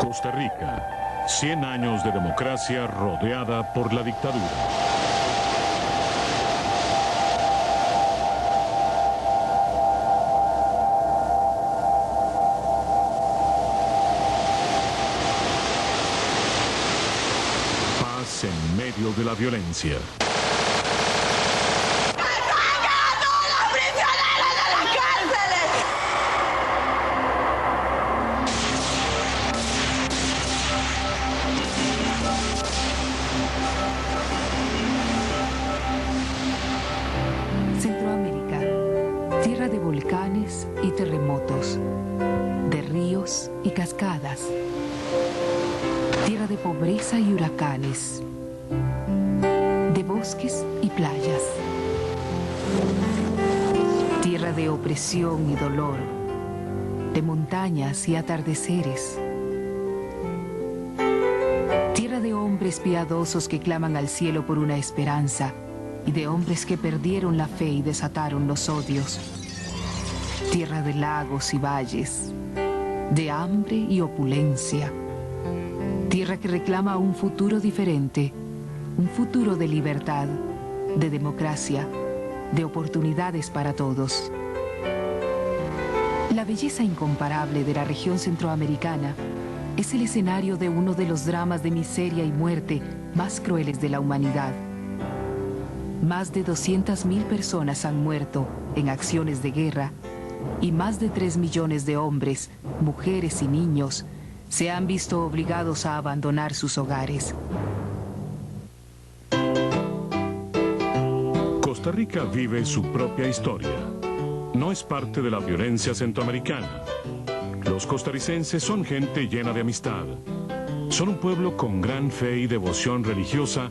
Costa Rica, 100 años de democracia rodeada por la dictadura. Paz en medio de la violencia. Centroamérica, tierra de volcanes y terremotos, de ríos y cascadas, tierra de pobreza y huracanes, de bosques y playas, tierra de opresión y dolor, de montañas y atardeceres, tierra de hombres piadosos que claman al cielo por una esperanza, y de hombres que perdieron la fe y desataron los odios. Tierra de lagos y valles, de hambre y opulencia. Tierra que reclama un futuro diferente, un futuro de libertad, de democracia, de oportunidades para todos. La belleza incomparable de la región centroamericana es el escenario de uno de los dramas de miseria y muerte más crueles de la humanidad. Más de 200.000 personas han muerto en acciones de guerra y más de 3 millones de hombres, mujeres y niños se han visto obligados a abandonar sus hogares. Costa Rica vive su propia historia. No es parte de la violencia centroamericana. Los costarricenses son gente llena de amistad. Son un pueblo con gran fe y devoción religiosa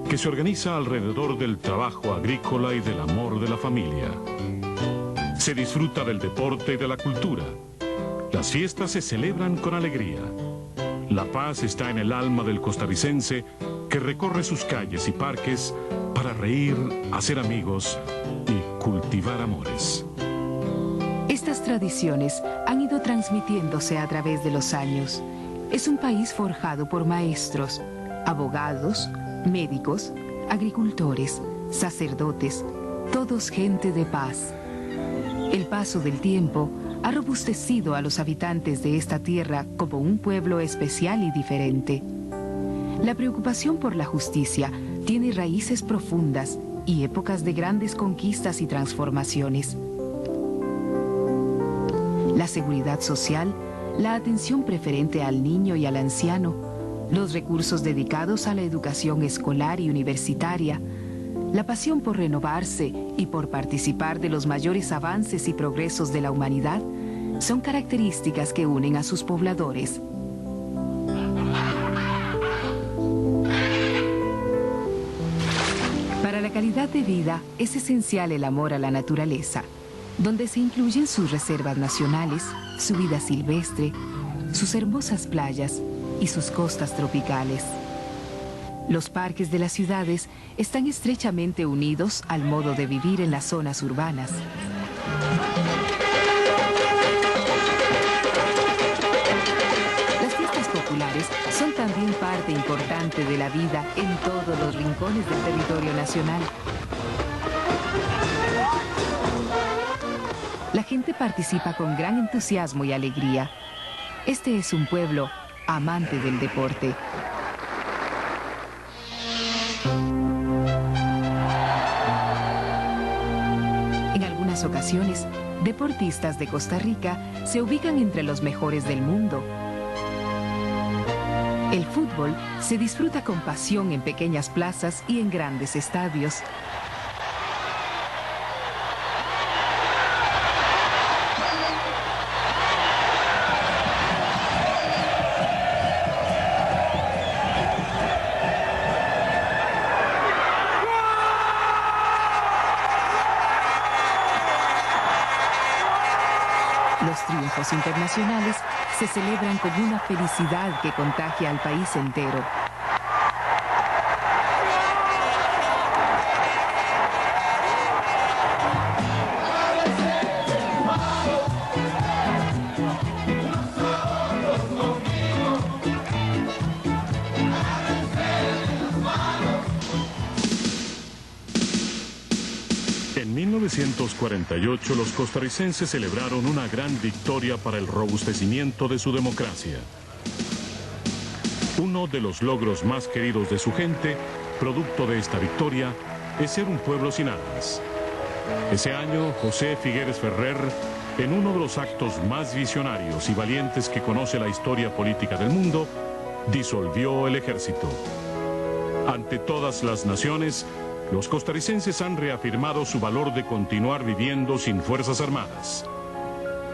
que se organiza alrededor del trabajo agrícola y del amor de la familia. Se disfruta del deporte y de la cultura. Las fiestas se celebran con alegría. La paz está en el alma del costarricense que recorre sus calles y parques para reír, hacer amigos y cultivar amores. Estas tradiciones han ido transmitiéndose a través de los años. Es un país forjado por maestros, abogados, médicos, agricultores, sacerdotes, todos gente de paz. El paso del tiempo ha robustecido a los habitantes de esta tierra como un pueblo especial y diferente. La preocupación por la justicia tiene raíces profundas y épocas de grandes conquistas y transformaciones. La seguridad social, la atención preferente al niño y al anciano, los recursos dedicados a la educación escolar y universitaria, la pasión por renovarse y por participar de los mayores avances y progresos de la humanidad son características que unen a sus pobladores. Para la calidad de vida es esencial el amor a la naturaleza, donde se incluyen sus reservas nacionales, su vida silvestre, sus hermosas playas y sus costas tropicales. Los parques de las ciudades están estrechamente unidos al modo de vivir en las zonas urbanas. Las fiestas populares son también parte importante de la vida en todos los rincones del territorio nacional. La gente participa con gran entusiasmo y alegría. Este es un pueblo amante del deporte. En algunas ocasiones, deportistas de Costa Rica se ubican entre los mejores del mundo. El fútbol se disfruta con pasión en pequeñas plazas y en grandes estadios. Los triunfos internacionales se celebran con una felicidad que contagia al país entero. 1948 los costarricenses celebraron una gran victoria para el robustecimiento de su democracia. Uno de los logros más queridos de su gente, producto de esta victoria, es ser un pueblo sin armas. Ese año, José Figueres Ferrer, en uno de los actos más visionarios y valientes que conoce la historia política del mundo, disolvió el ejército. Ante todas las naciones, los costarricenses han reafirmado su valor de continuar viviendo sin fuerzas armadas.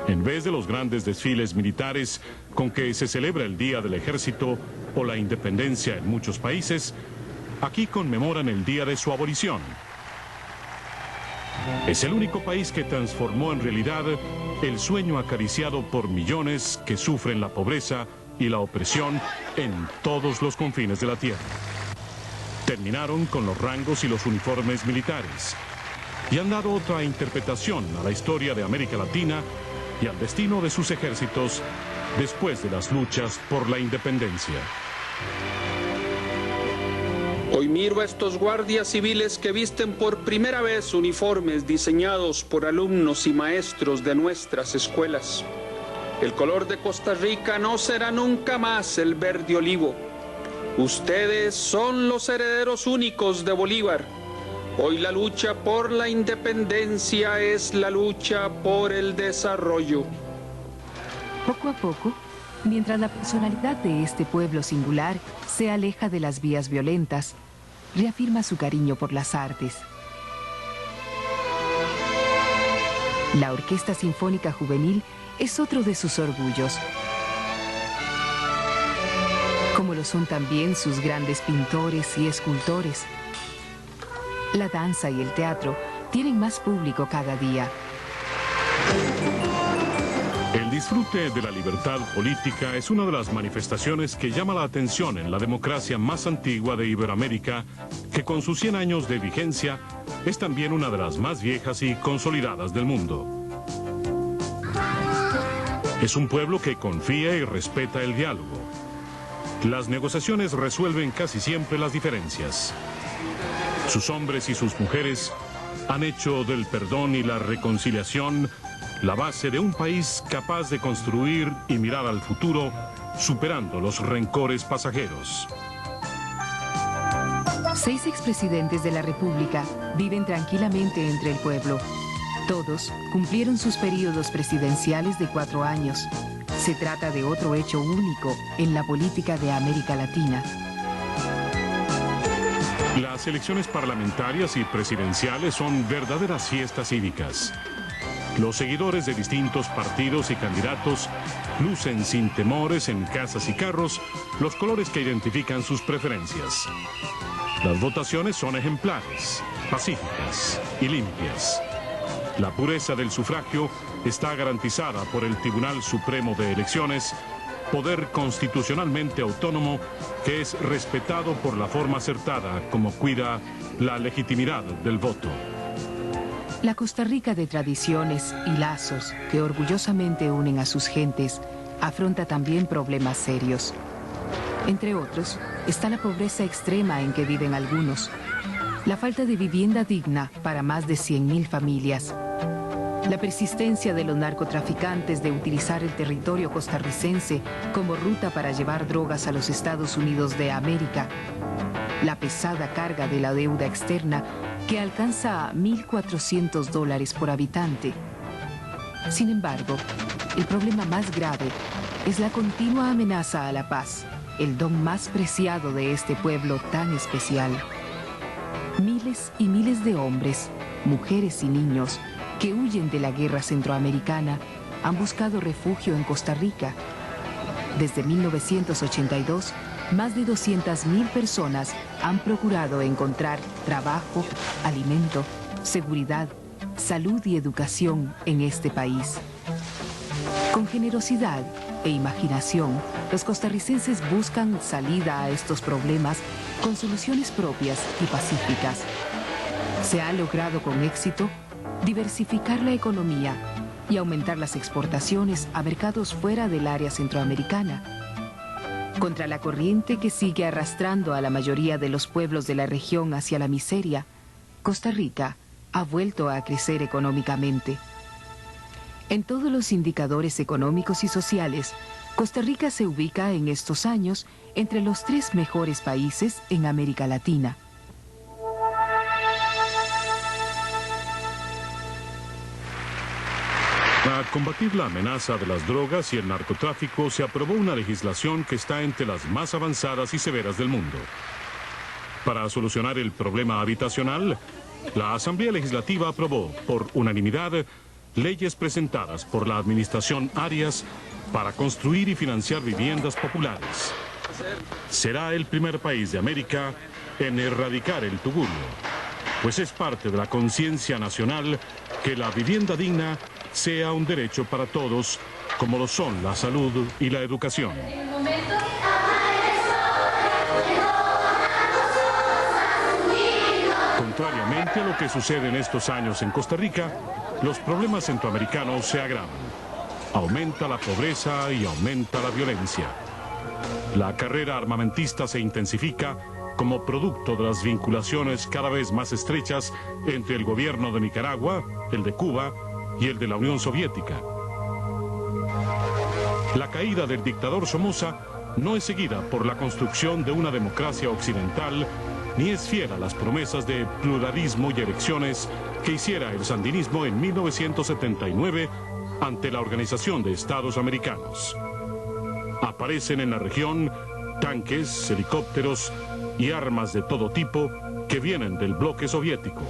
En vez de los grandes desfiles militares con que se celebra el Día del Ejército o la independencia en muchos países, aquí conmemoran el día de su abolición. Es el único país que transformó en realidad el sueño acariciado por millones que sufren la pobreza y la opresión en todos los confines de la tierra. Terminaron con los rangos y los uniformes militares y han dado otra interpretación a la historia de América Latina y al destino de sus ejércitos después de las luchas por la independencia. Hoy miro a estos guardias civiles que visten por primera vez uniformes diseñados por alumnos y maestros de nuestras escuelas. El color de Costa Rica no será nunca más el verde olivo. Ustedes son los herederos únicos de Bolívar. Hoy la lucha por la independencia es la lucha por el desarrollo. Poco a poco, mientras la personalidad de este pueblo singular se aleja de las vías violentas, reafirma su cariño por las artes. La Orquesta Sinfónica Juvenil es otro de sus orgullos, como lo son también sus grandes pintores y escultores. La danza y el teatro tienen más público cada día. El disfrute de la libertad política es una de las manifestaciones que llama la atención en la democracia más antigua de Iberoamérica, que con sus 100 años de vigencia es también una de las más viejas y consolidadas del mundo. Es un pueblo que confía y respeta el diálogo. Las negociaciones resuelven casi siempre las diferencias. Sus hombres y sus mujeres han hecho del perdón y la reconciliación la base de un país capaz de construir y mirar al futuro, superando los rencores pasajeros. 6 expresidentes de la República viven tranquilamente entre el pueblo. Todos cumplieron sus periodos presidenciales de 4 años. Se trata de otro hecho único en la política de América Latina. Las elecciones parlamentarias y presidenciales son verdaderas fiestas cívicas. Los seguidores de distintos partidos y candidatos lucen sin temores en casas y carros los colores que identifican sus preferencias. Las votaciones son ejemplares, pacíficas y limpias. La pureza del sufragio está garantizada por el Tribunal Supremo de Elecciones, poder constitucionalmente autónomo que es respetado por la forma acertada como cuida la legitimidad del voto. La Costa Rica de tradiciones y lazos que orgullosamente unen a sus gentes afronta también problemas serios. Entre otros, está la pobreza extrema en que viven algunos, la falta de vivienda digna para más de 100.000 familias, la persistencia de los narcotraficantes de utilizar el territorio costarricense como ruta para llevar drogas a los Estados Unidos de América, la pesada carga de la deuda externa que alcanza a $1.400 por habitante. Sin embargo, el problema más grave es la continua amenaza a la paz, el don más preciado de este pueblo tan especial. Miles y miles de hombres, mujeres y niños que huyen de la guerra centroamericana han buscado refugio en Costa Rica. Desde 1982, más de 200.000 personas han procurado encontrar trabajo, alimento, seguridad, salud y educación en este país. Con generosidad e imaginación, los costarricenses buscan salida a estos problemas con soluciones propias y pacíficas. Se ha logrado con éxito diversificar la economía y aumentar las exportaciones a mercados fuera del área centroamericana. Contra la corriente que sigue arrastrando a la mayoría de los pueblos de la región hacia la miseria, Costa Rica ha vuelto a crecer económicamente. En todos los indicadores económicos y sociales, Costa Rica se ubica en estos años entre los 3 mejores países en América Latina. Para combatir la amenaza de las drogas y el narcotráfico se aprobó una legislación que está entre las más avanzadas y severas del mundo. Para solucionar el problema habitacional, la Asamblea Legislativa aprobó por unanimidad leyes presentadas por la Administración Arias para construir y financiar viviendas populares. Será el primer país de América en erradicar el tugurio, pues es parte de la conciencia nacional que la vivienda digna sea un derecho para todos, como lo son la salud y la educación. Contrariamente a lo que sucede en estos años en Costa Rica, los problemas centroamericanos se agravan. Aumenta la pobreza y aumenta la violencia. La carrera armamentista se intensifica como producto de las vinculaciones cada vez más estrechas entre el gobierno de Nicaragua, el de Cuba y el de la Unión Soviética. La caída del dictador Somoza no es seguida por la construcción de una democracia occidental, ni es fiel a las promesas de pluralismo y elecciones que hiciera el sandinismo en 1979 ante la Organización de Estados Americanos. Aparecen en la región tanques, helicópteros y armas de todo tipo que vienen del bloque soviético.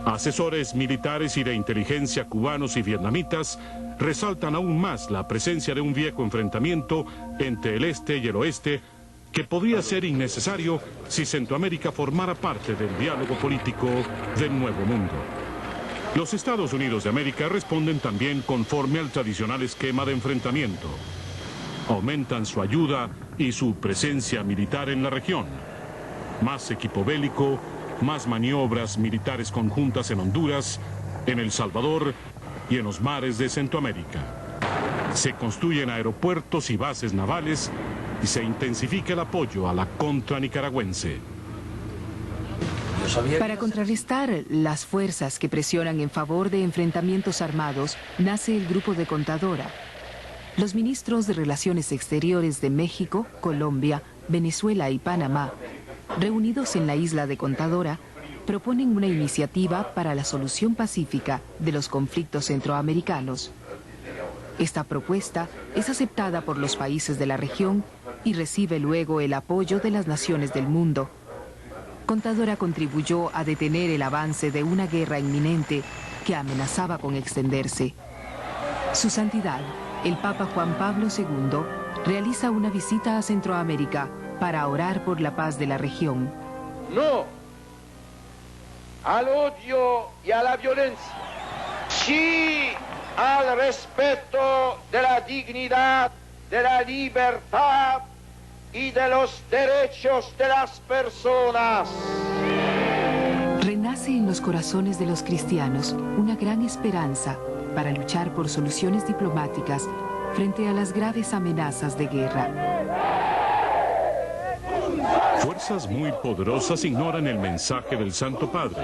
Asesores militares y de inteligencia cubanos y vietnamitas resaltan aún más la presencia de un viejo enfrentamiento entre el este y el oeste que podría ser innecesario si Centroamérica formara parte del diálogo político del Nuevo Mundo. Los Estados Unidos de América responden también conforme al tradicional esquema de enfrentamiento. Aumentan su ayuda y su presencia militar en la región. Más equipo bélico, más maniobras militares conjuntas en Honduras, en El Salvador y en los mares de Centroamérica. Se construyen aeropuertos y bases navales y se intensifica el apoyo a la contra nicaragüense. Para contrarrestar las fuerzas que presionan en favor de enfrentamientos armados, nace el Grupo de Contadora. Los ministros de Relaciones Exteriores de México, Colombia, Venezuela y Panamá, reunidos en la isla de Contadora, proponen una iniciativa para la solución pacífica de los conflictos centroamericanos. Esta propuesta es aceptada por los países de la región y recibe luego el apoyo de las naciones del mundo. Contadora contribuyó a detener el avance de una guerra inminente que amenazaba con extenderse. Su Santidad, el Papa Juan Pablo II, realiza una visita a Centroamérica para orar por la paz de la región. No al odio y a la violencia, sí al respeto de la dignidad, de la libertad y de los derechos de las personas. Renace en los corazones de los cristianos una gran esperanza para luchar por soluciones diplomáticas frente a las graves amenazas de guerra. Fuerzas muy poderosas ignoran el mensaje del Santo Padre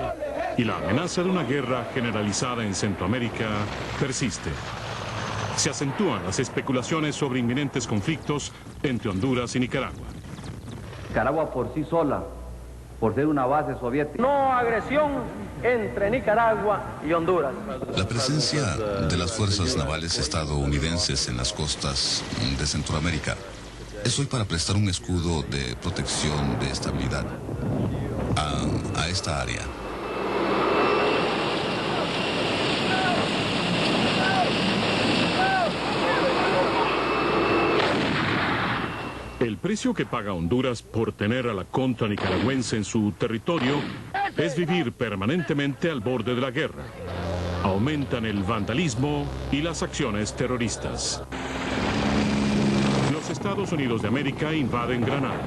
y la amenaza de una guerra generalizada en Centroamérica persiste. Se acentúan las especulaciones sobre inminentes conflictos entre Honduras y Nicaragua. Nicaragua por sí sola, por ser una base soviética. No agresión entre Nicaragua y Honduras. La presencia de las fuerzas navales estadounidenses en las costas de Centroamérica es hoy para prestar un escudo de protección, de estabilidad a esta área. El precio que paga Honduras por tener a la contra nicaragüense en su territorio es vivir permanentemente al borde de la guerra. Aumentan el vandalismo y las acciones terroristas. Los Estados Unidos de América invaden Granada.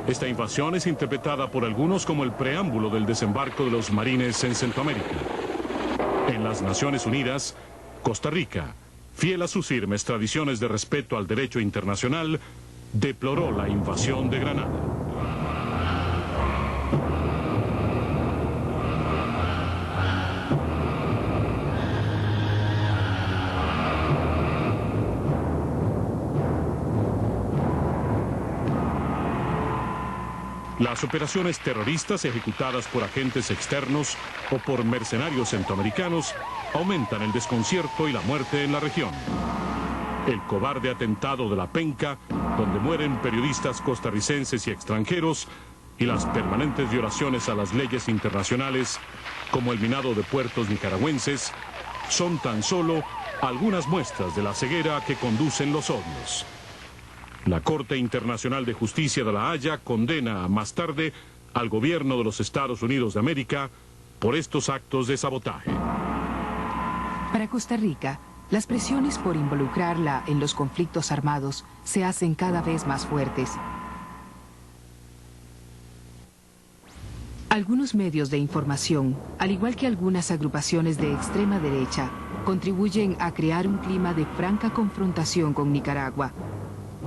Esta invasión es interpretada por algunos como el preámbulo del desembarco de los marines en Centroamérica. En las Naciones Unidas, Costa Rica, fiel a sus firmes tradiciones de respeto al derecho internacional, deploró la invasión de Granada. Las operaciones terroristas ejecutadas por agentes externos o por mercenarios centroamericanos aumentan el desconcierto y la muerte en la región. El cobarde atentado de La Penca, donde mueren periodistas costarricenses y extranjeros, y las permanentes violaciones a las leyes internacionales, como el minado de puertos nicaragüenses, son tan solo algunas muestras de la ceguera que conducen los odios. La Corte Internacional de Justicia de La Haya condena más tarde al gobierno de los Estados Unidos de América por estos actos de sabotaje. Para Costa Rica, las presiones por involucrarla en los conflictos armados se hacen cada vez más fuertes. Algunos medios de información, al igual que algunas agrupaciones de extrema derecha, contribuyen a crear un clima de franca confrontación con Nicaragua.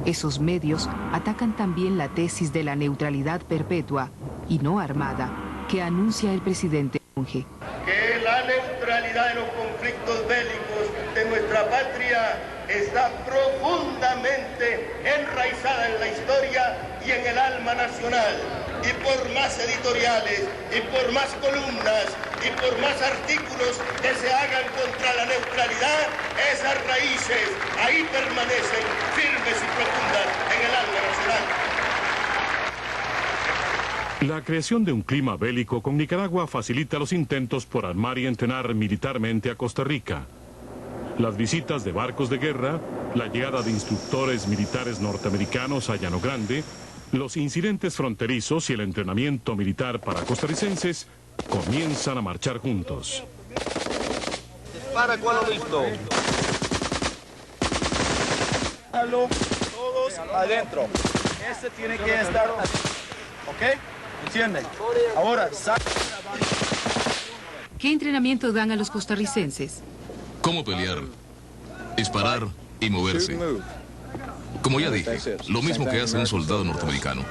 Esos medios atacan también la tesis de la neutralidad perpetua y no armada que anuncia el presidente Monge. Que la neutralidad en los conflictos bélicos de nuestra patria está profundamente enraizada en la historia y en el alma nacional. Y por más editoriales, y por más columnas, y por más artículos que se hagan contra la neutralidad, esas raíces ahí permanecen firmes y profundas en el alma nacional. La creación de un clima bélico con Nicaragua facilita los intentos por armar y entrenar militarmente a Costa Rica. Las visitas de barcos de guerra, la llegada de instructores militares norteamericanos a Llano Grande, los incidentes fronterizos y el entrenamiento militar para costarricenses comienzan a marchar juntos. Para cuando listo. Todos adentro. Este tiene que estar. ¿Ok? ¿Entienden? Ahora, ¿Qué entrenamiento dan a los costarricenses? Cómo pelear, disparar y moverse. Como ya dije, lo mismo que hace un soldado norteamericano.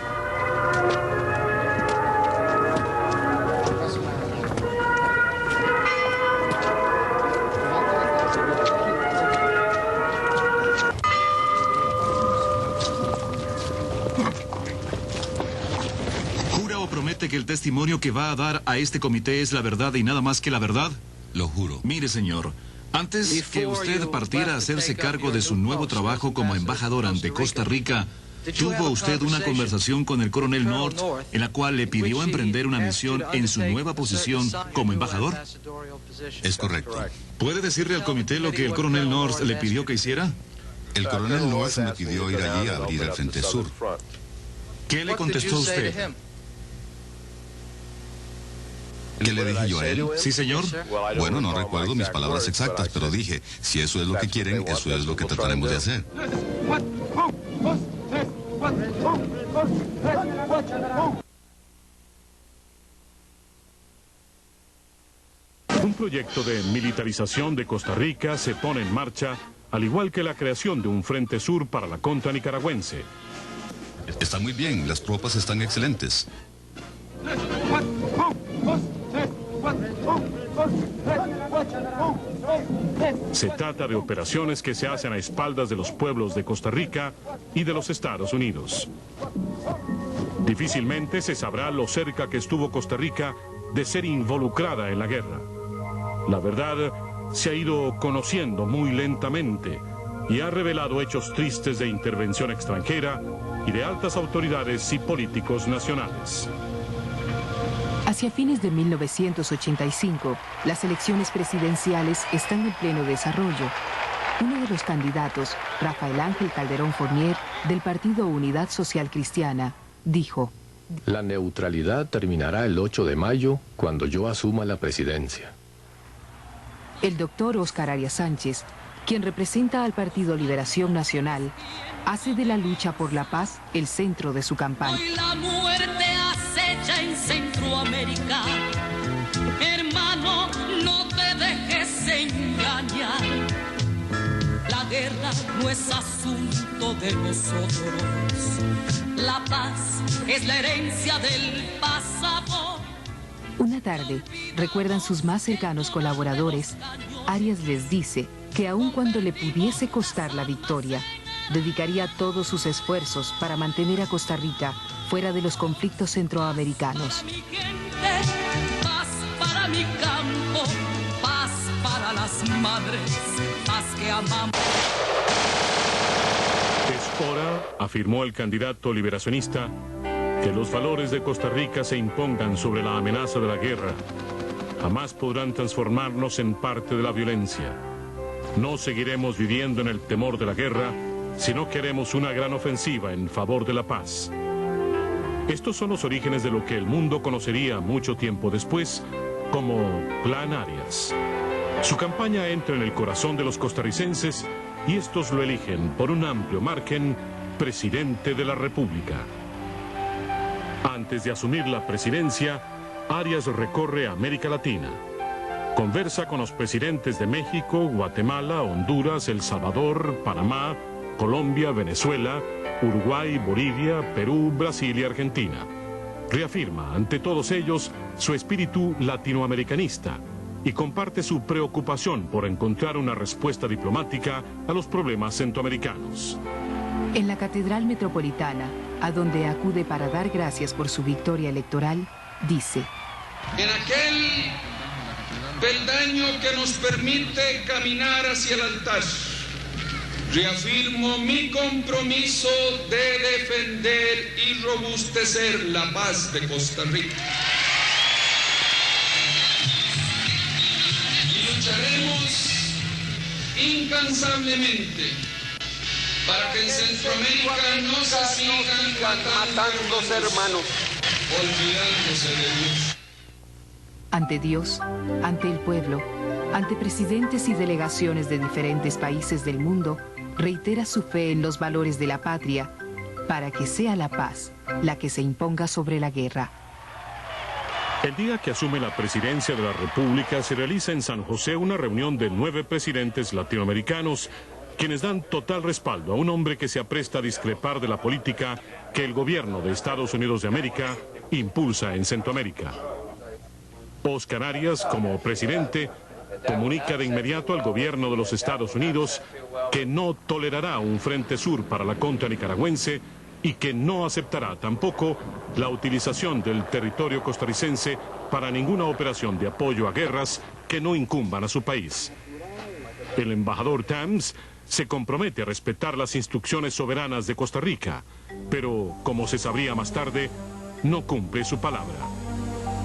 ¿Jura o promete que el testimonio que va a dar a este comité es la verdad y nada más que la verdad? Lo juro. Mire, señor, antes que usted partiera a hacerse cargo de su nuevo trabajo como embajador ante Costa Rica, ¿tuvo usted una conversación con el coronel North en la cual le pidió emprender una misión en su nueva posición como embajador? Es correcto. ¿Puede decirle al comité lo que el coronel North le pidió que hiciera? El coronel North me pidió ir allí a abrir el Frente Sur. ¿Qué le contestó usted? ¿Qué le dije yo a él? Sí, señor. Bueno, no recuerdo mis palabras exactas, pero dije, si eso es lo que quieren, eso es lo que trataremos de hacer. Un proyecto de militarización de Costa Rica se pone en marcha, al igual que la creación de un Frente Sur para la contra nicaragüense. Está muy bien, las tropas están excelentes. Se trata de operaciones que se hacen a espaldas de los pueblos de Costa Rica y de los Estados Unidos. Difícilmente se sabrá lo cerca que estuvo Costa Rica de ser involucrada en la guerra. La verdad se ha ido conociendo muy lentamente y ha revelado hechos tristes de intervención extranjera y de altas autoridades y políticos nacionales. Hacia fines de 1985, las elecciones presidenciales están en pleno desarrollo. Uno de los candidatos, Rafael Ángel Calderón Fournier, del Partido Unidad Social Cristiana, dijo: La neutralidad terminará el 8 de mayo, cuando yo asuma la presidencia. El doctor Óscar Arias Sánchez, quien representa al Partido Liberación Nacional, hace de la lucha por la paz el centro de su campaña. Hoy la muerte acecha en Centroamérica. Hermano, no te dejes engañar. La guerra no es asunto de nosotros. La paz es la herencia del pasado. Una tarde, recuerdan sus más cercanos colaboradores, Arias les dice que aun cuando le pudiese costar la victoria, dedicaría todos sus esfuerzos para mantener a Costa Rica fuera de los conflictos centroamericanos. Paz para mi campo, paz para las madres, paz que amamos. Es hora, afirmó el candidato liberacionista, que los valores de Costa Rica se impongan sobre la amenaza de la guerra. Jamás podrán transformarnos en parte de la violencia. No seguiremos viviendo en el temor de la guerra, sino que haremos una gran ofensiva en favor de la paz. Estos son los orígenes de lo que el mundo conocería mucho tiempo después como Plan Arias. Su campaña entra en el corazón de los costarricenses y estos lo eligen por un amplio margen presidente de la República. Antes de asumir la presidencia, Arias recorre América Latina. Conversa con los presidentes de México, Guatemala, Honduras, El Salvador, Panamá, Colombia, Venezuela, Uruguay, Bolivia, Perú, Brasil y Argentina. Reafirma ante todos ellos su espíritu latinoamericanista y comparte su preocupación por encontrar una respuesta diplomática a los problemas centroamericanos. En la Catedral Metropolitana, a donde acude para dar gracias por su victoria electoral, dice: en aquel peldaño que nos permite caminar hacia el altar, reafirmo mi compromiso de defender y robustecer la paz de Costa Rica. Y lucharemos incansablemente para que en Centroamérica no se sigan matando hermanos, olvidándose de Dios. Ante Dios, ante el pueblo, ante presidentes y delegaciones de diferentes países del mundo, reitera su fe en los valores de la patria para que sea la paz la que se imponga sobre la guerra. El día que asume la presidencia de la República se realiza en San José una reunión de 9 presidentes latinoamericanos quienes dan total respaldo a un hombre que se apresta a discrepar de la política que el gobierno de Estados Unidos de América impulsa en Centroamérica. Oscar Arias, como presidente, comunica de inmediato al gobierno de los Estados Unidos que no tolerará un frente sur para la contra nicaragüense y que no aceptará tampoco la utilización del territorio costarricense para ninguna operación de apoyo a guerras que no incumban a su país. El embajador Tams se compromete a respetar las instrucciones soberanas de Costa Rica, pero, como se sabría más tarde, no cumple su palabra.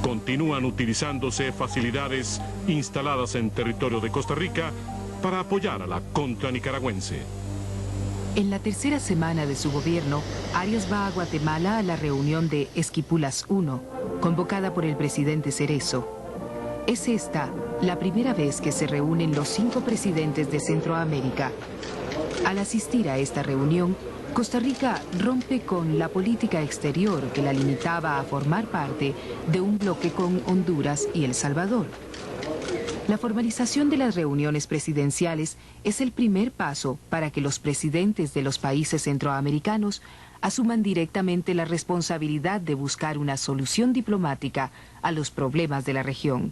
Continúan utilizándose facilidades instaladas en territorio de Costa Rica para apoyar a la contra nicaragüense. En la tercera semana de su gobierno, Arias va a Guatemala a la reunión de Esquipulas I, convocada por el presidente Cerezo. Es esta la primera vez que se reúnen los 5 presidentes de Centroamérica. Al asistir a esta reunión, Costa Rica rompe con la política exterior que la limitaba a formar parte de un bloque con Honduras y El Salvador. La formalización de las reuniones presidenciales es el primer paso para que los presidentes de los países centroamericanos asuman directamente la responsabilidad de buscar una solución diplomática a los problemas de la región.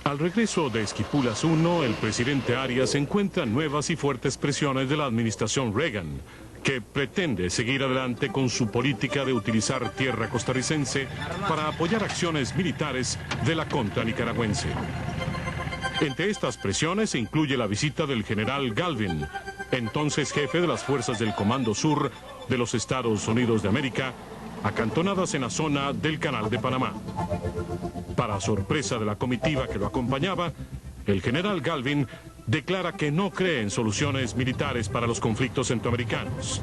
Al regreso de Esquipulas I, el presidente Arias encuentra nuevas y fuertes presiones de la administración Reagan, que pretende seguir adelante con su política de utilizar tierra costarricense para apoyar acciones militares de la contra nicaragüense. Entre estas presiones se incluye la visita del general Galvin, entonces jefe de las fuerzas del Comando Sur de los Estados Unidos de América, acantonadas en la zona del Canal de Panamá. Para sorpresa de la comitiva que lo acompañaba, el general Galvin declara que no cree en soluciones militares para los conflictos centroamericanos,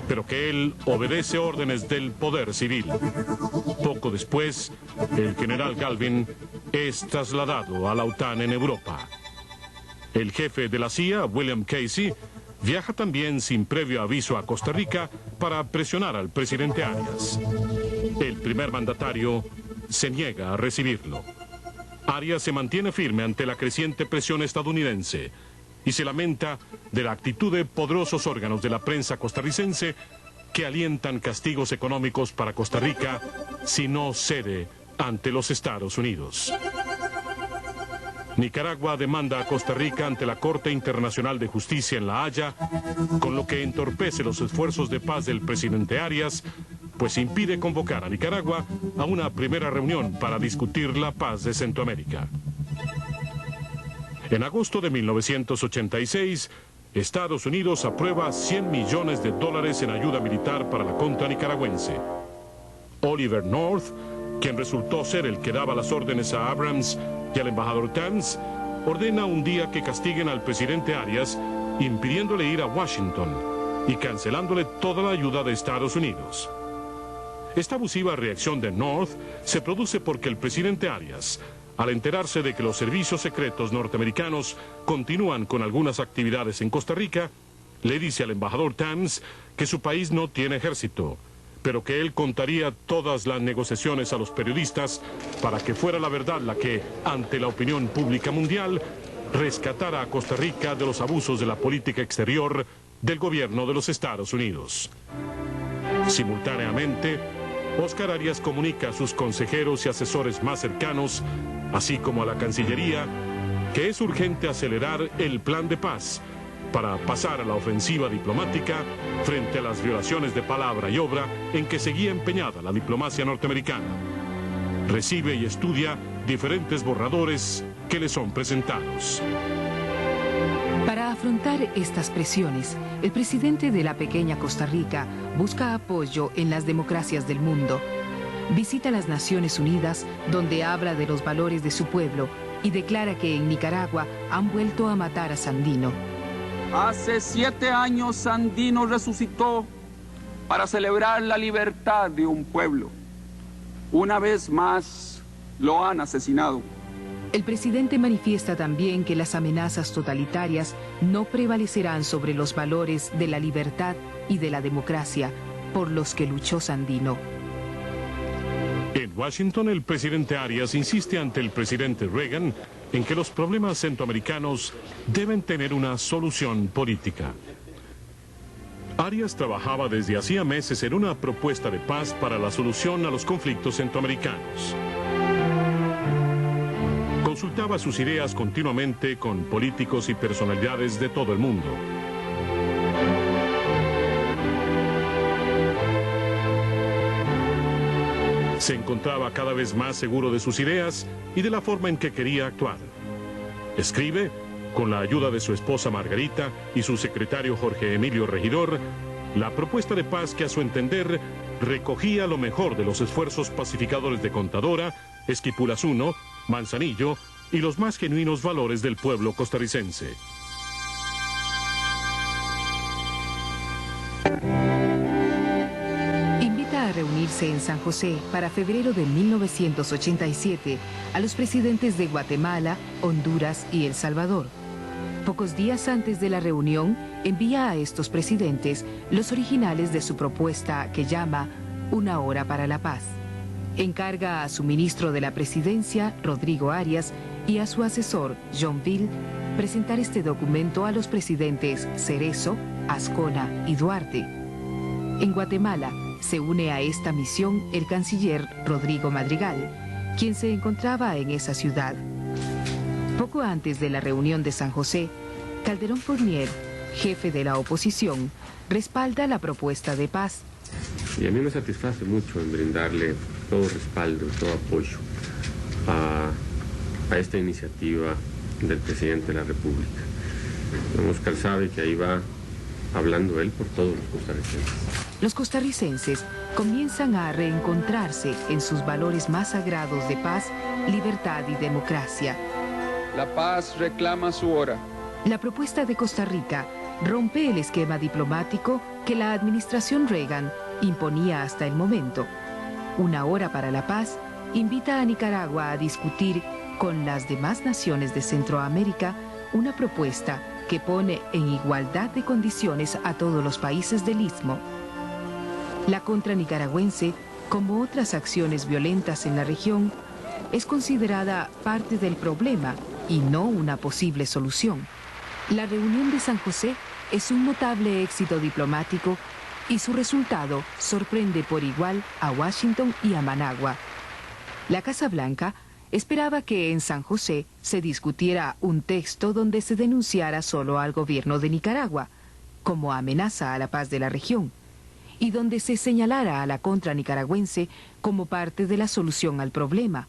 pero que él obedece órdenes del poder civil. Poco después, el general Galvin es trasladado a la OTAN en Europa. El jefe de la CIA, William Casey, viaja también sin previo aviso a Costa Rica para presionar al presidente Arias. El primer mandatario se niega a recibirlo. Arias se mantiene firme ante la creciente presión estadounidense y se lamenta de la actitud de poderosos órganos de la prensa costarricense que alientan castigos económicos para Costa Rica si no cede ante los Estados Unidos. Nicaragua demanda a Costa Rica ante la Corte Internacional de Justicia en La Haya, con lo que entorpece los esfuerzos de paz del presidente Arias pues impide convocar a Nicaragua a una primera reunión para discutir la paz de Centroamérica. En agosto de 1986, Estados Unidos aprueba $100 millones en ayuda militar para la contra nicaragüense. Oliver North, quien resultó ser el que daba las órdenes a Abrams y al embajador Tans, ordena un día que castiguen al presidente Arias, impidiéndole ir a Washington y cancelándole toda la ayuda de Estados Unidos. Esta abusiva reacción de North se produce porque el presidente Arias, al enterarse de que los servicios secretos norteamericanos continúan con algunas actividades en Costa Rica, le dice al embajador Tans que su país no tiene ejército, pero que él contaría todas las negociaciones a los periodistas para que fuera la verdad la que, ante la opinión pública mundial, rescatara a Costa Rica de los abusos de la política exterior del gobierno de los Estados Unidos. Simultáneamente, Óscar Arias comunica a sus consejeros y asesores más cercanos, así como a la Cancillería, que es urgente acelerar el plan de paz para pasar a la ofensiva diplomática frente a las violaciones de palabra y obra en que seguía empeñada la diplomacia norteamericana. Recibe y estudia diferentes borradores que le son presentados. Para afrontar estas presiones, el presidente de la pequeña Costa Rica busca apoyo en las democracias del mundo. Visita las Naciones Unidas, donde habla de los valores de su pueblo y declara que en Nicaragua han vuelto a matar a Sandino. Hace 7 años Sandino resucitó para celebrar la libertad de un pueblo. Una vez más lo han asesinado. El presidente manifiesta también que las amenazas totalitarias no prevalecerán sobre los valores de la libertad y de la democracia por los que luchó Sandino. En Washington, el presidente Arias insiste ante el presidente Reagan en que los problemas centroamericanos deben tener una solución política. Arias trabajaba desde hacía meses en una propuesta de paz para la solución a los conflictos centroamericanos. Consultaba sus ideas continuamente con políticos y personalidades de todo el mundo. Se encontraba cada vez más seguro de sus ideas y de la forma en que quería actuar. Escribe, con la ayuda de su esposa Margarita y su secretario Jorge Emilio Regidor, la propuesta de paz que a su entender recogía lo mejor de los esfuerzos pacificadores de Contadora, Esquipulas I, Manzanillo y los más genuinos valores del pueblo costarricense. Invita a reunirse en San José para febrero de 1987 a los presidentes de Guatemala, Honduras y El Salvador. Pocos días antes de la reunión, envía a estos presidentes los originales de su propuesta que llama Una Hora para la Paz. Encarga a su ministro de la Presidencia, Rodrigo Arias, y a su asesor, John Ville, presentar este documento a los presidentes Cerezo, Azcona y Duarte. En Guatemala se une a esta misión el canciller Rodrigo Madrigal, quien se encontraba en esa ciudad. Poco antes de la reunión de San José, Calderón Fournier, jefe de la oposición, respalda la propuesta de paz. Y a mí me satisface mucho en brindarle todo respaldo, todo apoyo a esta iniciativa del presidente de la República. Don Óscar sabe que ahí va hablando él por todos los costarricenses. Los costarricenses comienzan a reencontrarse en sus valores más sagrados de paz, libertad y democracia. La paz reclama su hora. La propuesta de Costa Rica rompe el esquema diplomático que la administración Reagan imponía hasta el momento. Una Hora para la Paz invita a Nicaragua a discutir con las demás naciones de Centroamérica una propuesta que pone en igualdad de condiciones a todos los países del Istmo. La contra nicaragüense, como otras acciones violentas en la región, es considerada parte del problema y no una posible solución. La reunión de San José es un notable éxito diplomático y su resultado sorprende por igual a Washington y a Managua. La Casa Blanca esperaba que en San José se discutiera un texto donde se denunciara solo al gobierno de Nicaragua como amenaza a la paz de la región y donde se señalara a la contra nicaragüense como parte de la solución al problema.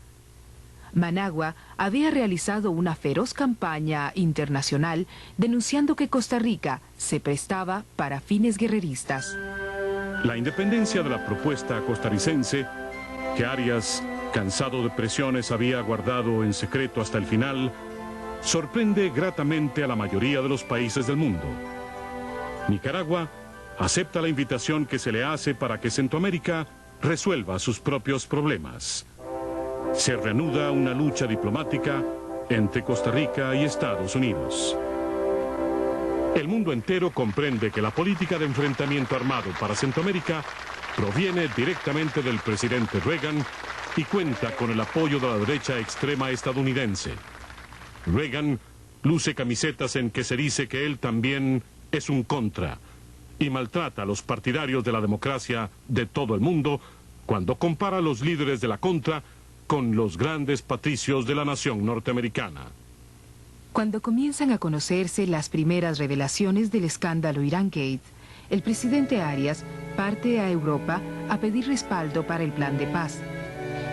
Managua había realizado una feroz campaña internacional denunciando que Costa Rica se prestaba para fines guerreristas. La independencia de la propuesta costarricense, que Arias, cansado de presiones, había guardado en secreto hasta el final, sorprende gratamente a la mayoría de los países del mundo. Nicaragua acepta la invitación que se le hace para que Centroamérica resuelva sus propios problemas. Se reanuda una lucha diplomática entre Costa Rica y Estados Unidos. El mundo entero comprende que la política de enfrentamiento armado para Centroamérica proviene directamente del presidente Reagan y cuenta con el apoyo de la derecha extrema estadounidense. Reagan luce camisetas en que se dice que él también es un contra y maltrata a los partidarios de la democracia de todo el mundo cuando compara a los líderes de la contra con los grandes patricios de la nación norteamericana. Cuando comienzan a conocerse las primeras revelaciones del escándalo Irán-Gate, el presidente Arias parte a Europa a pedir respaldo para el plan de paz.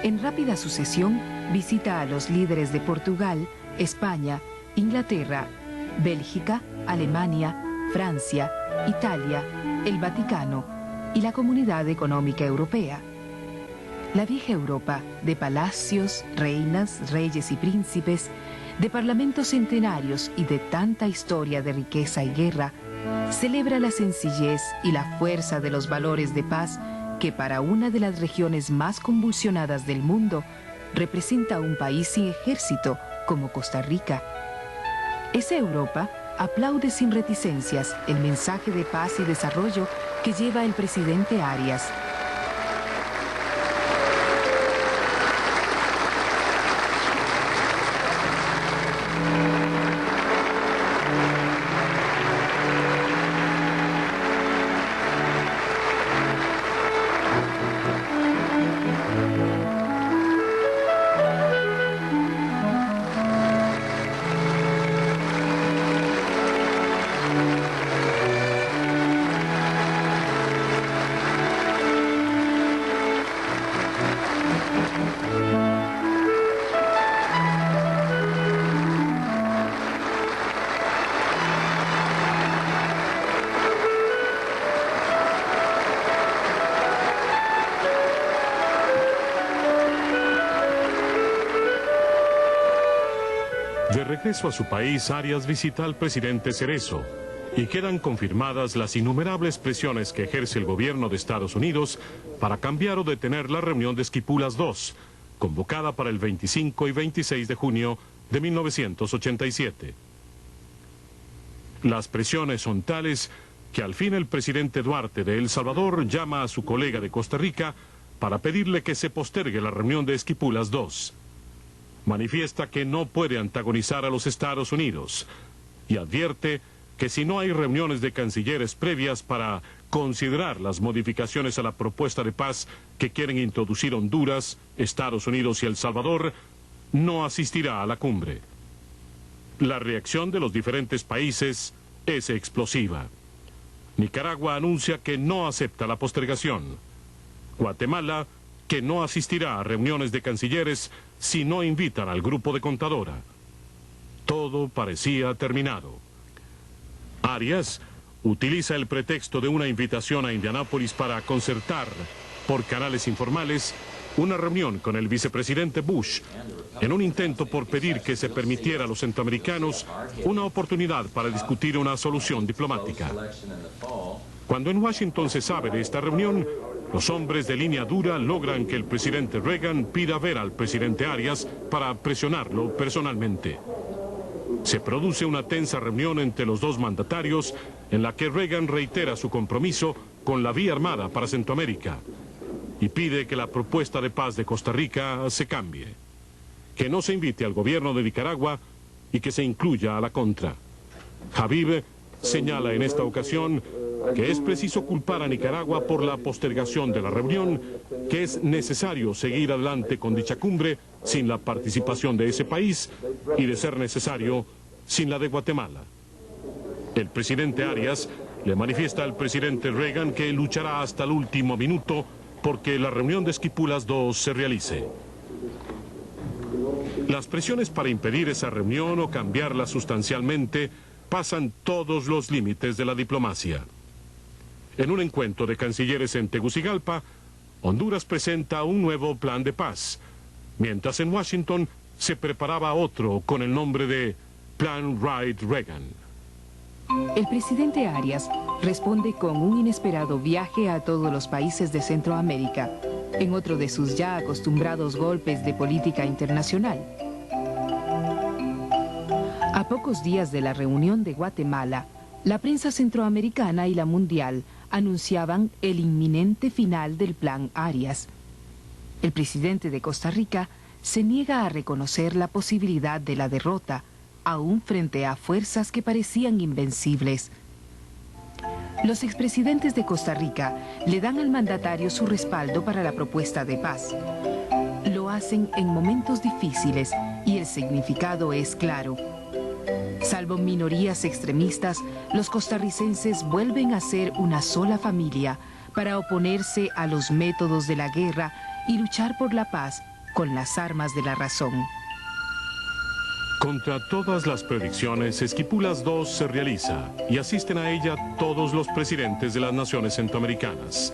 En rápida sucesión, visita a los líderes de Portugal, España, Inglaterra, Bélgica, Alemania, Francia, Italia, el Vaticano y la Comunidad Económica Europea. La vieja Europa, de palacios, reinas, reyes y príncipes, de parlamentos centenarios y de tanta historia de riqueza y guerra, celebra la sencillez y la fuerza de los valores de paz que para una de las regiones más convulsionadas del mundo representa un país sin ejército como Costa Rica. Esa Europa aplaude sin reticencias el mensaje de paz y desarrollo que lleva el presidente Arias. De regreso a su país, Arias visita al presidente Cerezo y quedan confirmadas las innumerables presiones que ejerce el gobierno de Estados Unidos para cambiar o detener la reunión de Esquipulas II, convocada para el 25 y 26 de junio de 1987. Las presiones son tales que al fin el presidente Duarte de El Salvador llama a su colega de Costa Rica para pedirle que se postergue la reunión de Esquipulas II. Manifiesta que no puede antagonizar a los Estados Unidos y advierte que si no hay reuniones de cancilleres previas para considerar las modificaciones a la propuesta de paz que quieren introducir Honduras, Estados Unidos y El Salvador, no asistirá a la cumbre. La reacción de los diferentes países es explosiva. Nicaragua anuncia que no acepta la postergación. Guatemala, que no asistirá a reuniones de cancilleres si no invitan al grupo de Contadora. Todo parecía terminado. Arias utiliza el pretexto de una invitación a Indianápolis para concertar, por canales informales, una reunión con el vicepresidente Bush, en un intento por pedir que se permitiera a los centroamericanos una oportunidad para discutir una solución diplomática. Cuando en Washington se sabe de esta reunión, los hombres de línea dura logran que el presidente Reagan pida ver al presidente Arias para presionarlo personalmente. Se produce una tensa reunión entre los dos mandatarios en la que Reagan reitera su compromiso con la vía armada para Centroamérica y pide que la propuesta de paz de Costa Rica se cambie, que no se invite al gobierno de Nicaragua y que se incluya a la contra. Habib señala en esta ocasión que es preciso culpar a Nicaragua por la postergación de la reunión, que es necesario seguir adelante con dicha cumbre sin la participación de ese país y, de ser necesario, sin la de Guatemala. El presidente Arias le manifiesta al presidente Reagan que luchará hasta el último minuto porque la reunión de Esquipulas II se realice. Las presiones para impedir esa reunión o cambiarla sustancialmente pasan todos los límites de la diplomacia. En un encuentro de cancilleres en Tegucigalpa, Honduras presenta un nuevo plan de paz, mientras en Washington se preparaba otro con el nombre de Plan Wright-Reagan. El presidente Arias responde con un inesperado viaje a todos los países de Centroamérica, en otro de sus ya acostumbrados golpes de política internacional. A pocos días de la reunión de Guatemala, la prensa centroamericana y la mundial anunciaban el inminente final del Plan Arias. El presidente de Costa Rica se niega a reconocer la posibilidad de la derrota, aún frente a fuerzas que parecían invencibles. Los expresidentes de Costa Rica le dan al mandatario su respaldo para la propuesta de paz. Lo hacen en momentos difíciles y el significado es claro. Salvo minorías extremistas, los costarricenses vuelven a ser una sola familia para oponerse a los métodos de la guerra y luchar por la paz con las armas de la razón. Contra todas las predicciones, Esquipulas II se realiza y asisten a ella todos los presidentes de las naciones centroamericanas.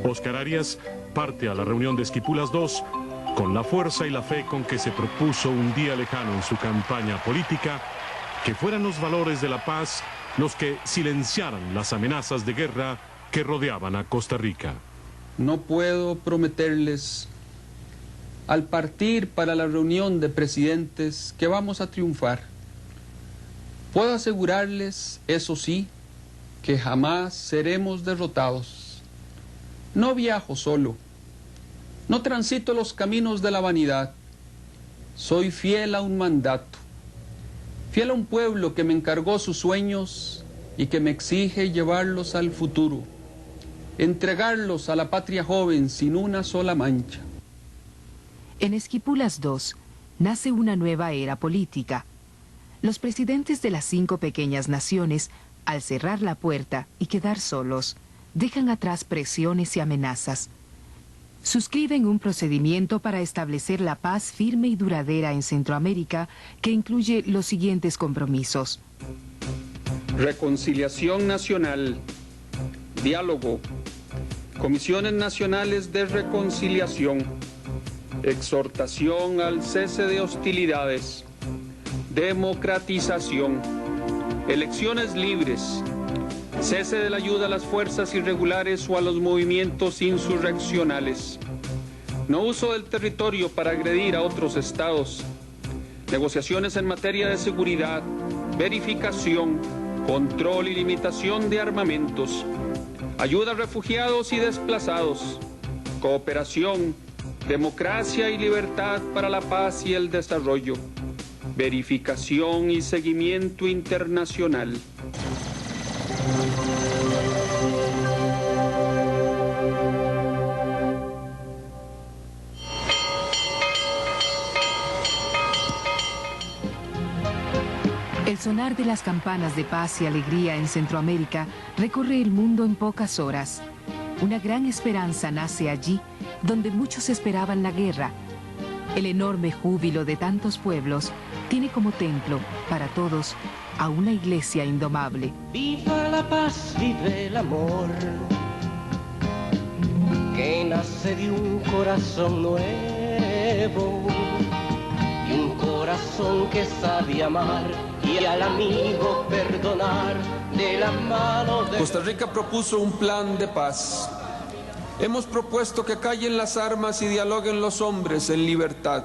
Óscar Arias parte a la reunión de Esquipulas II con la fuerza y la fe con que se propuso un día lejano en su campaña política, que fueran los valores de la paz los que silenciaran las amenazas de guerra que rodeaban a Costa Rica. No puedo prometerles al partir para la reunión de presidentes que vamos a triunfar. Puedo asegurarles, eso sí, que jamás seremos derrotados. No viajo solo, no transito los caminos de la vanidad. Soy fiel a un mandato, fiel a un pueblo que me encargó sus sueños y que me exige llevarlos al futuro, entregarlos a la patria joven sin una sola mancha. En Esquipulas II nace una nueva era política. Los presidentes de las 5 pequeñas naciones, al cerrar la puerta y quedar solos, dejan atrás presiones y amenazas. Suscriben un procedimiento para establecer la paz firme y duradera en Centroamérica que incluye los siguientes compromisos. Reconciliación nacional, diálogo, comisiones nacionales de reconciliación, exhortación al cese de hostilidades, democratización, elecciones libres, cese de la ayuda a las fuerzas irregulares o a los movimientos insurreccionales, no uso del territorio para agredir a otros estados, negociaciones en materia de seguridad, verificación, control y limitación de armamentos, ayuda a refugiados y desplazados, cooperación, democracia y libertad para la paz y el desarrollo, verificación y seguimiento internacional. El sonar de las campanas de paz y alegría en Centroamérica recorre el mundo en pocas horas. Una gran esperanza nace allí, donde muchos esperaban la guerra. El enorme júbilo de tantos pueblos tiene como templo, para todos, a una iglesia indomable. Viva la paz, vive el amor, que nace de un corazón nuevo, y un corazón que sabe amar y al amigo perdonar de la mano de... Costa Rica propuso un plan de paz. Hemos propuesto que callen las armas y dialoguen los hombres en libertad.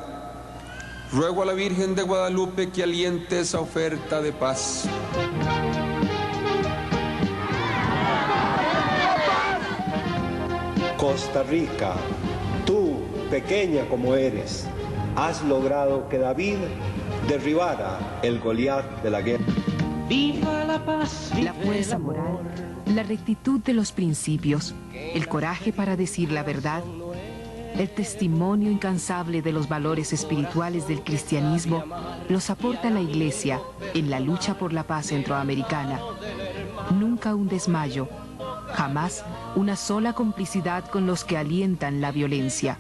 Ruego a la Virgen de Guadalupe que aliente esa oferta de paz. Costa Rica, tú, pequeña como eres, has logrado que David derribara el Goliat de la guerra. Viva la paz, vive la fuerza moral, la rectitud de los principios, el coraje para decir la verdad, el testimonio incansable de los valores espirituales del cristianismo los aporta la Iglesia en la lucha por la paz centroamericana. Nunca nunca un desmayo, jamás una sola complicidad con los que alientan la violencia.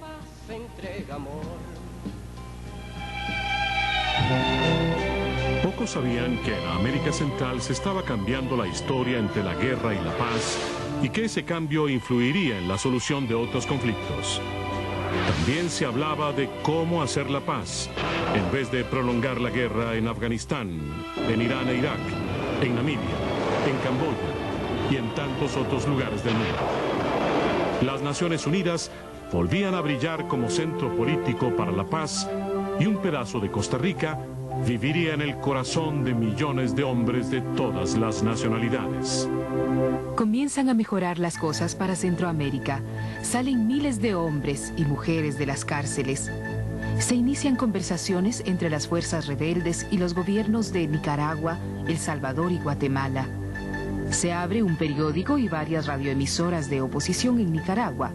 Pocos sabían que en América Central se estaba cambiando la historia entre la guerra y la paz y que ese cambio influiría en la solución de otros conflictos. También se hablaba de cómo hacer la paz, en vez de prolongar la guerra en Afganistán, en Irán e Irak, en Namibia, en Camboya y en tantos otros lugares del mundo. Las Naciones Unidas volvían a brillar como centro político para la paz y un pedazo de Costa Rica viviría en el corazón de millones de hombres de todas las nacionalidades. Comienzan a mejorar las cosas para Centroamérica. Salen miles de hombres y mujeres de las cárceles. Se inician conversaciones entre las fuerzas rebeldes y los gobiernos de Nicaragua, El Salvador y Guatemala. Se abre un periódico y varias radioemisoras de oposición en Nicaragua.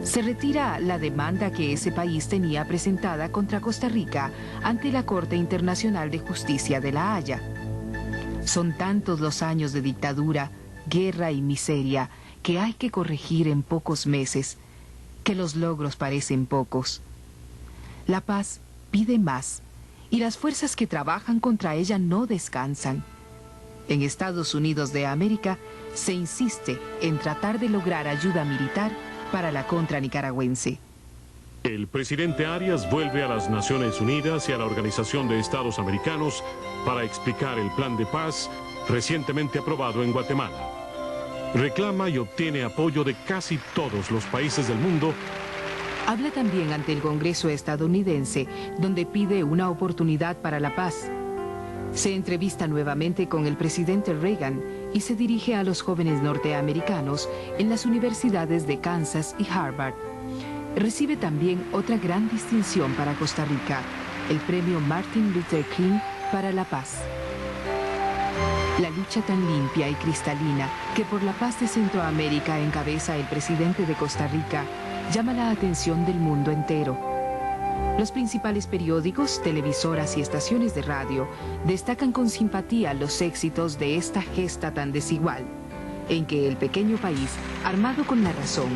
Se retira la demanda que ese país tenía presentada contra Costa Rica ante la Corte Internacional de Justicia de La Haya. Son tantos los años de dictadura, guerra y miseria que hay que corregir en pocos meses, que los logros parecen pocos. La paz pide más y las fuerzas que trabajan contra ella no descansan. En Estados Unidos de América se insiste en tratar de lograr ayuda militar para la contra nicaragüense. El presidente Arias vuelve a las Naciones Unidas y a la Organización de Estados Americanos para explicar el plan de paz recientemente aprobado en Guatemala. Reclama y obtiene apoyo de casi todos los países del mundo. Habla también ante el Congreso estadounidense, donde pide una oportunidad para la paz. Se entrevista nuevamente con el presidente Reagan y se dirige a los jóvenes norteamericanos en las universidades de Kansas y Harvard. Recibe también otra gran distinción para Costa Rica, el premio Martin Luther King para la paz. La lucha tan limpia y cristalina que por la paz de Centroamérica encabeza el presidente de Costa Rica llama la atención del mundo entero. Los principales periódicos, televisoras y estaciones de radio destacan con simpatía los éxitos de esta gesta tan desigual, en que el pequeño país, armado con la razón,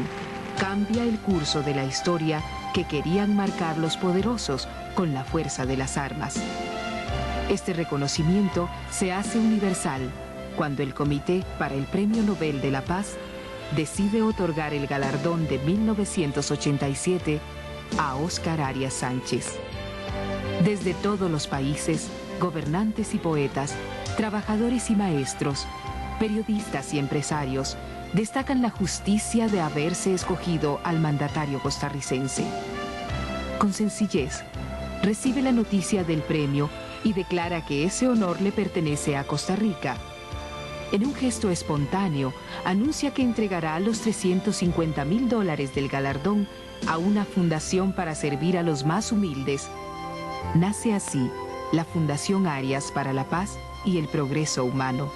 cambia el curso de la historia que querían marcar los poderosos con la fuerza de las armas. Este reconocimiento se hace universal cuando el Comité para el Premio Nobel de la Paz decide otorgar el galardón de 1987 a Óscar Arias Sánchez. Desde todos los países, gobernantes y poetas, trabajadores y maestros, periodistas y empresarios destacan la justicia de haberse escogido al mandatario costarricense. Con sencillez, recibe la noticia del premio y declara que ese honor le pertenece a Costa Rica. En un gesto espontáneo, anuncia que entregará los $350,000 del galardón a una fundación para servir a los más humildes. Nace así la Fundación Arias para la Paz y el Progreso Humano.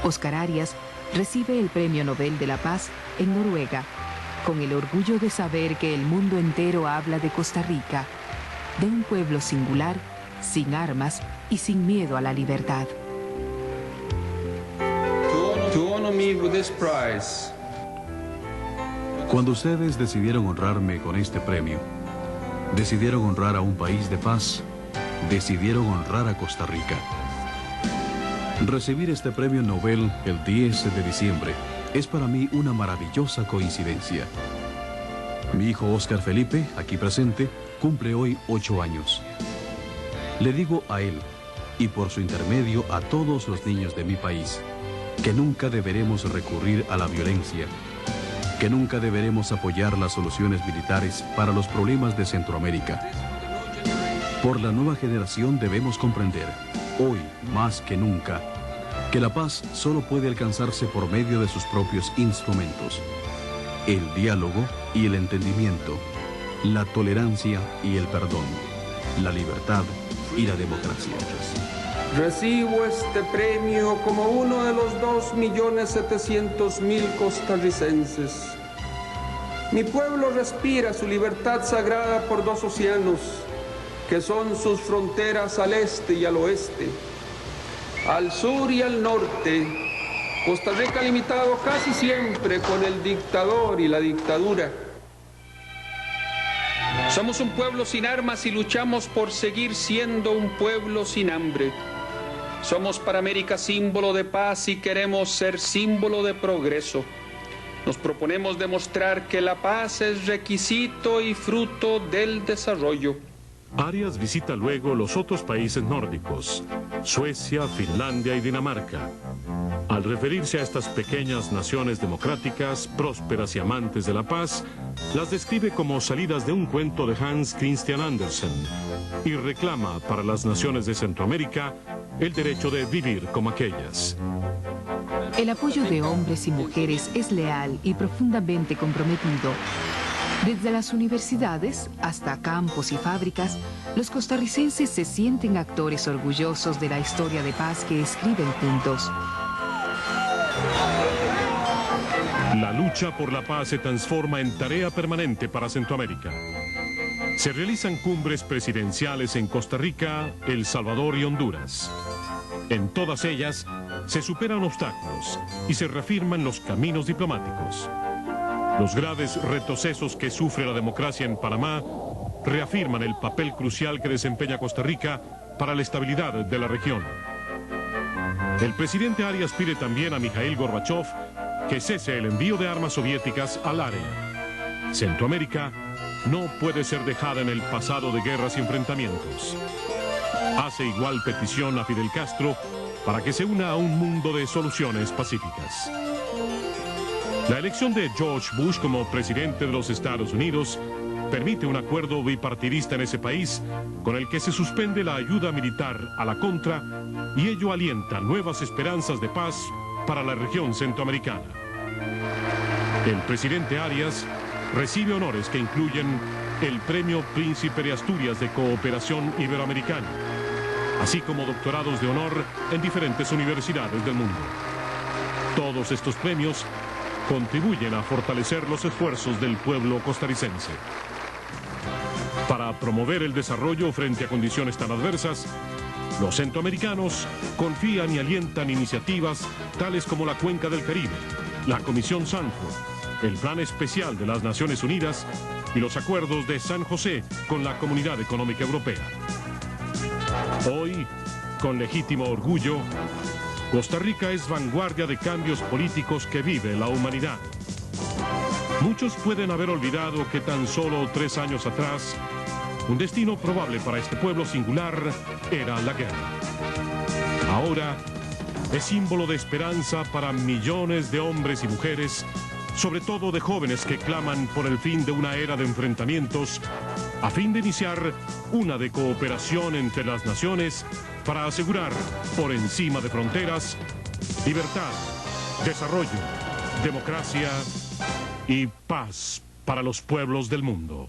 Óscar Arias recibe el Premio Nobel de la Paz en Noruega, con el orgullo de saber que el mundo entero habla de Costa Rica, de un pueblo singular, sin armas y sin miedo a la libertad. To honor me with this prize. Cuando ustedes decidieron honrarme con este premio, decidieron honrar a un país de paz, decidieron honrar a Costa Rica. Recibir este premio Nobel el 10 de diciembre es para mí una maravillosa coincidencia. Mi hijo Óscar Felipe, aquí presente, cumple hoy 8 años. Le digo a él, y por su intermedio a todos los niños de mi país, que nunca deberemos recurrir a la violencia, que nunca deberemos apoyar las soluciones militares para los problemas de Centroamérica. Por la nueva generación debemos comprender, hoy más que nunca, que la paz solo puede alcanzarse por medio de sus propios instrumentos: el diálogo y el entendimiento, la tolerancia y el perdón, la libertad y la democracia. Recibo este premio como uno de los 2.700.000 costarricenses. Mi pueblo respira su libertad sagrada por 2 océanos, que son sus fronteras al este y al oeste, al sur y al norte, Costa Rica ha limitado casi siempre con el dictador y la dictadura. Somos un pueblo sin armas y luchamos por seguir siendo un pueblo sin hambre. Somos para América símbolo de paz y queremos ser símbolo de progreso. Nos proponemos demostrar que la paz es requisito y fruto del desarrollo. Arias visita luego los otros países nórdicos, Suecia, Finlandia y Dinamarca. Al referirse a estas pequeñas naciones democráticas, prósperas y amantes de la paz, las describe como salidas de un cuento de Hans Christian Andersen y reclama para las naciones de Centroamérica el derecho de vivir como aquellas. El apoyo de hombres y mujeres es leal y profundamente comprometido. Desde las universidades hasta campos y fábricas, los costarricenses se sienten actores orgullosos de la historia de paz que escriben juntos. La lucha por la paz se transforma en tarea permanente para Centroamérica. Se realizan cumbres presidenciales en Costa Rica, El Salvador y Honduras. En todas ellas se superan obstáculos y se reafirman los caminos diplomáticos. Los graves retrocesos que sufre la democracia en Panamá reafirman el papel crucial que desempeña Costa Rica para la estabilidad de la región. El presidente Arias pide también a Mikhail Gorbachev que cese el envío de armas soviéticas al área. Centroamérica no puede ser dejada en el pasado de guerras y enfrentamientos. Hace igual petición a Fidel Castro para que se una a un mundo de soluciones pacíficas. La elección de George Bush como presidente de los Estados Unidos permite un acuerdo bipartidista en ese país con el que se suspende la ayuda militar a la contra y ello alienta nuevas esperanzas de paz para la región centroamericana. El presidente Arias recibe honores que incluyen el Premio Príncipe de Asturias de Cooperación Iberoamericana, así como doctorados de honor en diferentes universidades del mundo. Todos estos premios contribuyen a fortalecer los esfuerzos del pueblo costarricense. Para promover el desarrollo frente a condiciones tan adversas, los centroamericanos confían y alientan iniciativas tales como la Cuenca del Caribe, la Comisión Sanford, el Plan Especial de las Naciones Unidas y los acuerdos de San José con la Comunidad Económica Europea. Hoy, con legítimo orgullo, Costa Rica es vanguardia de cambios políticos que vive la humanidad. Muchos pueden haber olvidado que tan solo 3 años atrás, un destino probable para este pueblo singular era la guerra. Ahora es símbolo de esperanza para millones de hombres y mujeres, sobre todo de jóvenes que claman por el fin de una era de enfrentamientos, a fin de iniciar una de cooperación entre las naciones para asegurar, por encima de fronteras, libertad, desarrollo, democracia y paz para los pueblos del mundo.